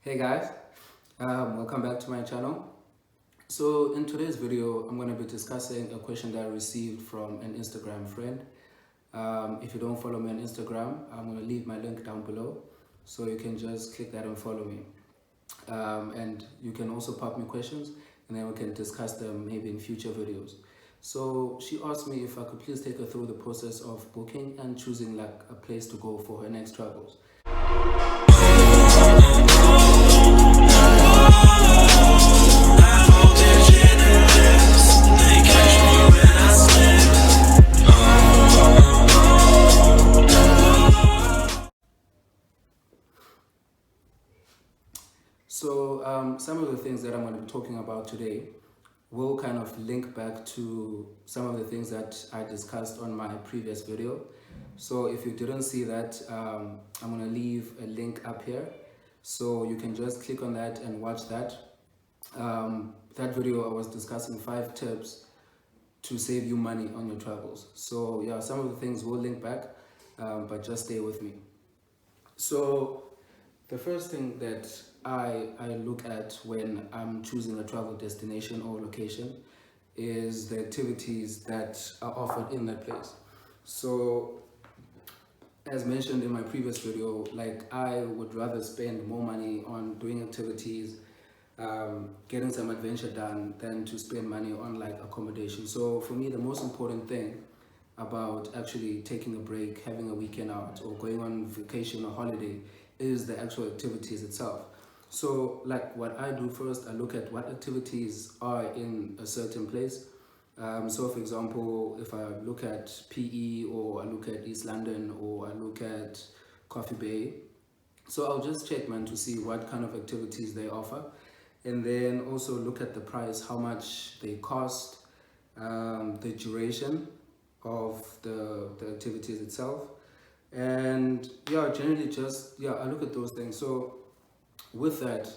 Hey guys, welcome back to my channel. So in today's video, I'm going to be discussing a question that I received from an Instagram friend. If you don't follow me on Instagram, I'm going to leave my link down below, so you can just click that and follow me. And you can also pop me questions, and then we can discuss them maybe in future videos. So she asked me if I could please take her through the process of booking and choosing like a place to go for her next travels. So some of the things that I'm going to be talking about today will kind of link back to some of the things that I discussed on my previous video. So if you didn't see that, I'm going to leave a link up here, so you can just click on that and watch that. That video I was discussing 5 tips to save you money on your travels. So yeah, some of the things will link back, but just stay with me. So the first thing that I look at when I'm choosing a travel destination or location is the activities that are offered in that place. So as mentioned in my previous video, like I would rather spend more money on doing activities, getting some adventure done, than to spend money on like accommodation. So for me, the most important thing about actually taking a break, having a weekend out, or going on vacation or holiday is the actual activities itself. So like what I do first, I look at what activities are in a certain place. So for example, if I look at PE, or I look at East London, or I look at Coffee Bay, so I'll just check, man, to see what kind of activities they offer, and then also look at the price, how much they cost, the duration of the activities itself, and yeah, generally just I look at those things. So with that,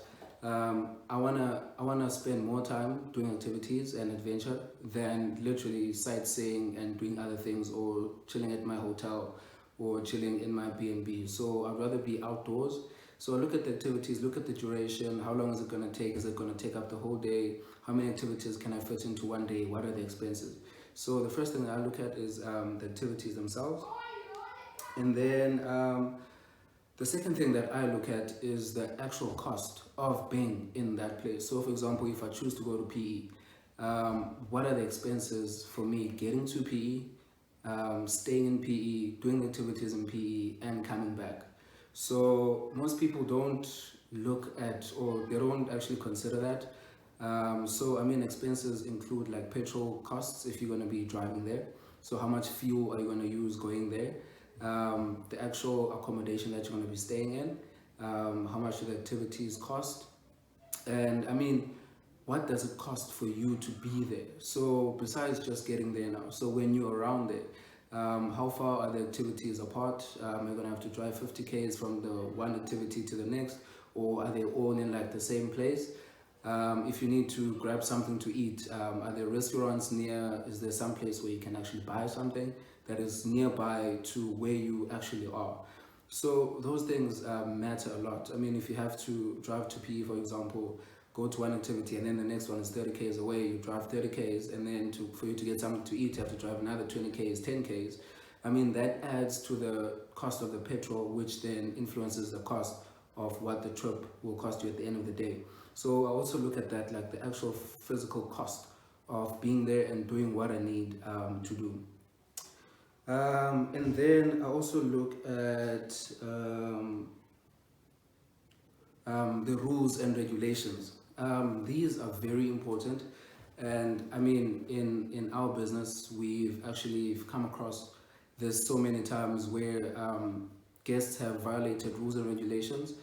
I wanna spend more time doing activities and adventure than literally sightseeing and doing other things, or chilling at my hotel, or chilling in my B&B. So I'd rather be outdoors. So look at the activities, look at the duration, how long is it gonna take? Is it gonna take up the whole day? How many activities can I fit into one day? What are the expenses? So the first thing that I look at is the activities themselves, and then the second thing that I look at is the actual cost of being in that place. So for example, if I choose to go to PE, what are the expenses for me getting to PE, staying in PE, doing activities in PE, and coming back? So most people don't look at, or they don't actually consider that. So I mean, expenses include like petrol costs if you're going to be driving there. So how much fuel are you going to use going there? The actual accommodation that you're going to be staying in, how much do the activities cost, and I mean, what does it cost for you to be there? So besides just getting there now, so when you're around there, how far are the activities apart? Are you going to have to drive 50 k's from the one activity to the next, or are they all in like the same place? If you need to grab something to eat, are there restaurants near? Is there some place where you can actually buy something that is nearby to where you actually are? So those things matter a lot. I mean, if you have to drive to PE, for example, go to one activity and then the next one is 30 k's away, you drive 30 k's, and then for you to get something to eat, you have to drive another 20 k's, 10 k's. I mean, that adds to the cost of the petrol, which then influences the cost of what the trip will cost you at the end of the day. So I also look at that, like the actual physical cost of being there and doing what I need to do. And then I also look at the rules and regulations. These are very important, and I mean, in our business, we've actually come across this so many times where guests have violated rules and regulations.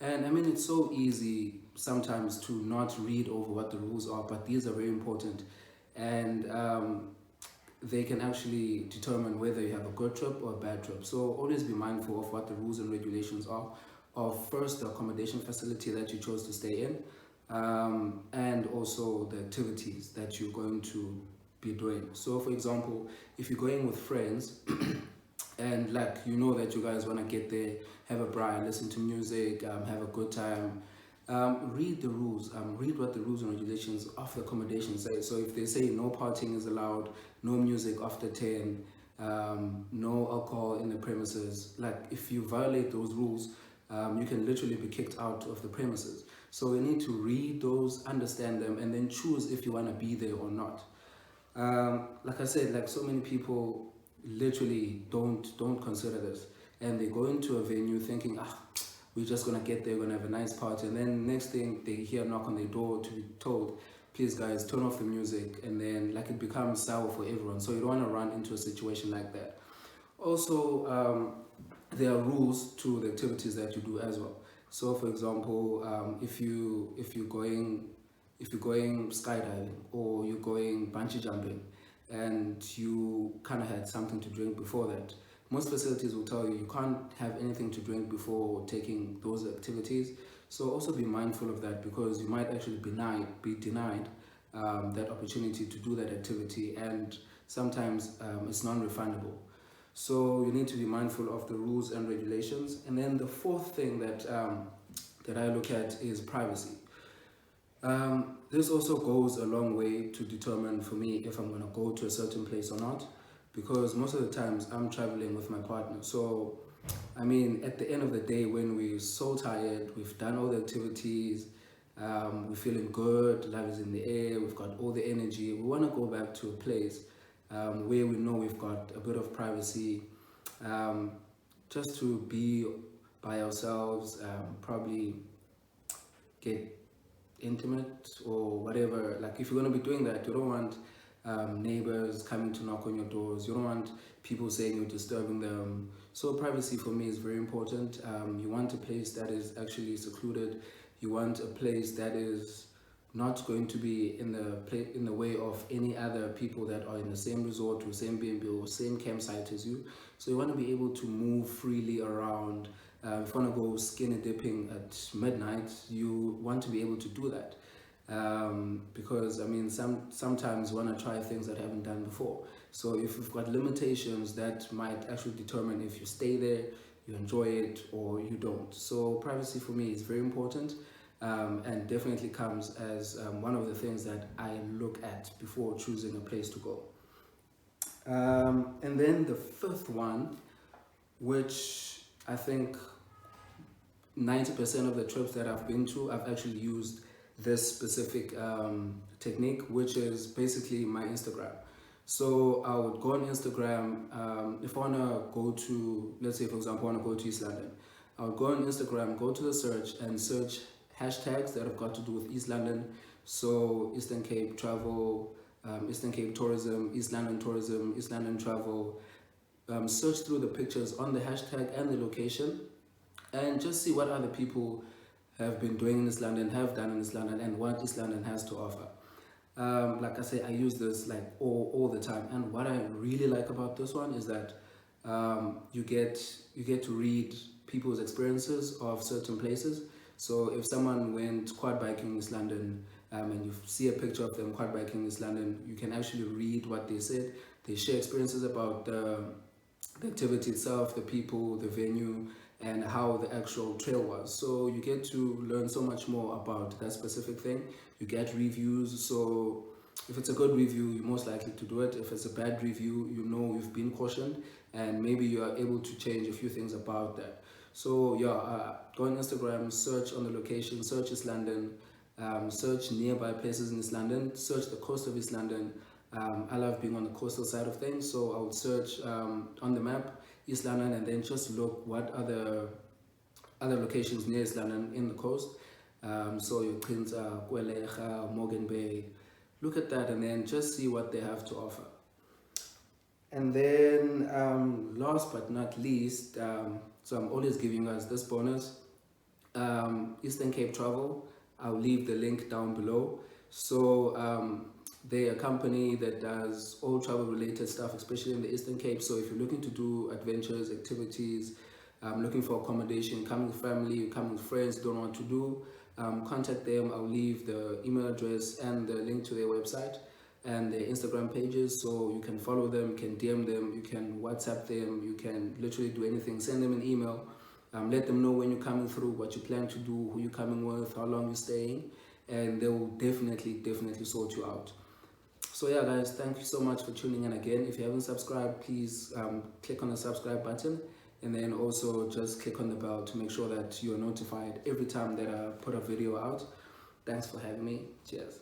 And I mean, it's so easy sometimes to not read over what the rules are, but these are very important, and they can actually determine whether you have a good trip or a bad trip. So always be mindful of what the rules and regulations are of, first, the accommodation facility that you chose to stay in, and also the activities that you're going to be doing. So for example, if you're going with friends and like you know that you guys want to get there, have a braai, listen to music, have a good time, Read the rules. Read what the rules and regulations of the accommodation say. So if they say no partying is allowed, no music after 10, no alcohol in the premises, like if you violate those rules, you can literally be kicked out of the premises. So you need to read those, understand them, and then choose if you want to be there or not. Like I said, like so many people literally don't consider this, and they go into a venue thinking, we're just gonna get there, we're gonna have a nice party, and then next thing they hear a knock on their door to be told, please guys turn off the music, and then like it becomes sour for everyone. So you don't want to run into a situation like that. Also, there are rules to the activities that you do as well. So for example, if you're going skydiving or you're going bungee jumping and you kind of had something to drink before that, most facilities will tell you can't have anything to drink before taking those activities. So also be mindful of that, because you might actually be denied that opportunity to do that activity, and sometimes it's non-refundable. So you need to be mindful of the rules and regulations. And then the fourth thing that I look at is privacy. This also goes a long way to determine for me if I'm going to go to a certain place or not, because most of the times I'm traveling with my partner. So I mean, at the end of the day, when we're so tired, we've done all the activities, we're feeling good, love is in the air, we've got all the energy, we want to go back to a place where we know we've got a bit of privacy, just to be by ourselves, probably get intimate or whatever. Like if you're going to be doing that, you don't want neighbors coming to knock on your doors, you don't want people saying you're disturbing them. So privacy for me is very important. You want a place that is actually secluded, you want a place that is not going to be in the way of any other people that are in the same resort or same B&B or same campsite as you. So you want to be able to move freely around. If you want to go skinny dipping at midnight, you want to be able to do that. Because I mean, sometimes you want to try things that I haven't done before. So if you've got limitations, that might actually determine if you stay there, you enjoy it, or you don't. So privacy for me is very important. And definitely comes as one of the things that I look at before choosing a place to go. And then the fifth one, which I think 90% of the trips that I've been to, I've actually used this specific technique, which is basically my Instagram. So I would go on Instagram, if I want to go to, let's say for example, I want to go to East London, I would go on Instagram, go to the search and search hashtags that have got to do with East London. So Eastern Cape travel, Eastern Cape tourism, East London travel. Search through the pictures on the hashtag and the location, and just see what other people have been doing in East London, have done in East London, and what East London has to offer. Like I say, I use this like all the time, and what I really like about this one is that you get to read people's experiences of certain places. So if someone went quad biking in East London, and you see a picture of them quad biking in East London, you can actually read what they said. They share experiences about the activity itself, the people, the venue, and how the actual trail was. So you get to learn so much more about that specific thing. You get reviews, so if it's a good review, you're most likely to do it. If it's a bad review, you know you've been cautioned, and maybe you are able to change a few things about that. So yeah, go on Instagram, search on the location, search East London, search nearby places in East London, search the coast of East London. I love being on the coastal side of things, so I would search on the map East London, and then just look what other locations near East London in the coast. So your Quinta, Gwelecha, Morgan Bay, look at that and then just see what they have to offer. And then last but not least, so I'm always giving us this bonus, Eastern Cape Travel. I'll leave the link down below. So they're a company that does all travel related stuff, especially in the Eastern Cape. So if you're looking to do adventures, activities, looking for accommodation, coming with family, coming with friends, don't know what to do, contact them. I'll leave the email address and the link to their website and their Instagram pages, so you can follow them, you can DM them, you can WhatsApp them, you can literally do anything, send them an email. Let them know when you're coming through, what you plan to do, who you're coming with, how long you're staying, and they will definitely sort you out. So yeah guys, thank you so much for tuning in again. If you haven't subscribed, please click on the subscribe button, and then also just click on the bell to make sure that you're notified every time that I put a video out. Thanks for having me. Cheers.